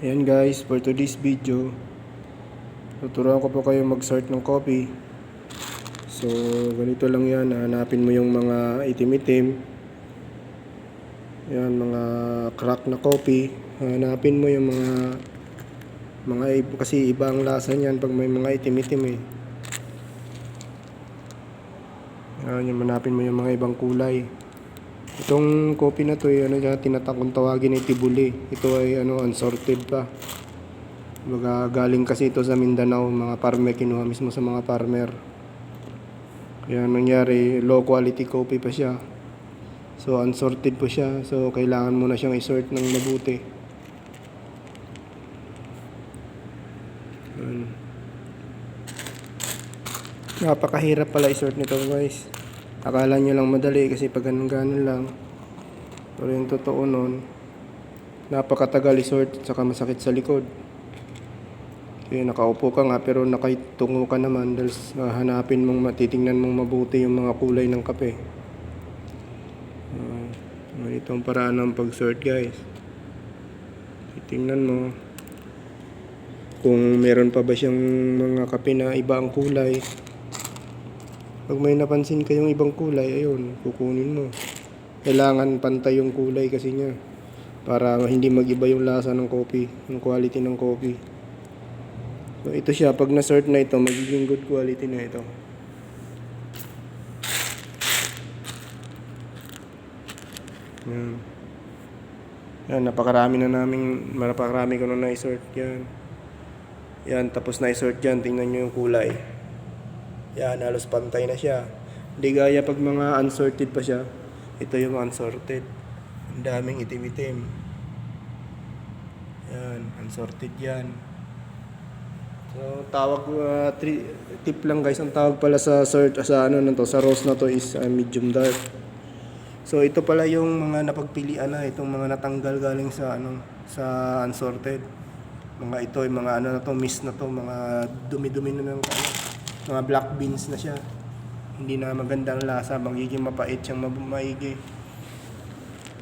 Ayan guys, for today's video, tuturuan ko po kayo mag-sort ng copy. So, ganito lang yan. Hanapin mo yung mga itim-itim. Yan, mga crack na copy. Hanapin mo yung kasi iba ang lasa niyan pag may mga itim-itim eh. Yan, hanapin mo yung mga ibang kulay. Itong copy na to ay tinatakong tawagin ay tibuli. Ito ay unsorted pa. Galing kasi ito sa Mindanao, mga farmer, kinuha mismo sa mga farmer. Kaya nangyari, low quality copy pa siya. So unsorted po siya. So kailangan mo na siyang i-sort ng mabuti. Napakahirap pala i-sort nito guys. Akala nyo lang madali kasi pag ganun lang. Pero yung totoo nun, napakatagal i-sort at saka masakit sa likod. Kaya nakaupo ka nga pero nakaitungo ka naman dahil hanapin mong titingnan mong mabuti yung mga kulay ng kape. Ito ang paraan ng pag-sort guys. Titingnan mo kung meron pa ba siyang mga kape na iba ang kulay. Pag may napansin kayong ibang kulay, ayun, kukunin mo. Kailangan pantay yung kulay kasi niya para hindi mag-iba yung lasa ng coffee, yung quality ng coffee. So ito siya, pag na-sort na ito, magiging good quality na ito. Yan, napakarami ko na na-sort yan. Yan, tapos na-sort yan, tingnan nyo yung kulay. Yan, halos pantay na siya. Hindi gaya pag mga unsorted pa siya. Ito yung unsorted. Ang daming itim-itim. Yan, unsorted yan. So, tip lang guys, ang tawag pala sa sort, sa rose na to is medium dark. So, ito pala yung mga napagpilian na, itong mga natanggal galing sa unsorted. Mga ito, yung mga na to, mist na to, mga dumi-dumi na ng mga black beans na siya. Hindi na magandang lasa, magiging mapait siyang maigi.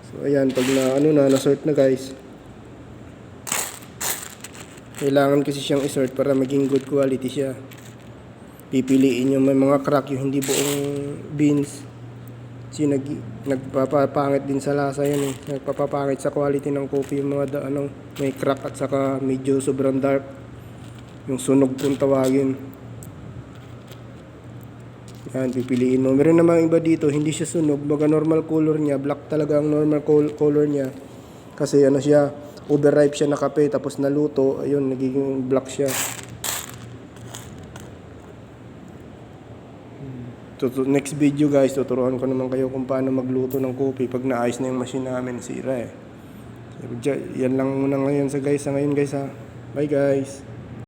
So ayan, pag na-sort na guys, kailangan kasi siyang i-sort para maging good quality siya. Pipiliin yung may mga crack, yung hindi buong beans. Kasi nagpapapangit din sa lasa yan eh. Nagpapapangit sa quality ng coffee yung mga may crack at saka medyo sobrang dark. Yung sunog kung tawagin. Yan, pipiliin mo. Meron namang iba dito, hindi siya sunog. Baga normal color niya, black talaga ang normal color niya. Kasi siya, overripe siya na kape, tapos naluto, ayun, nagiging black siya. Next video guys, tuturuan ko naman kayo kung paano magluto ng kopi pag naayos na yung machine namin, sira eh. Yan lang muna ngayon sa ngayon guys ha. Bye guys.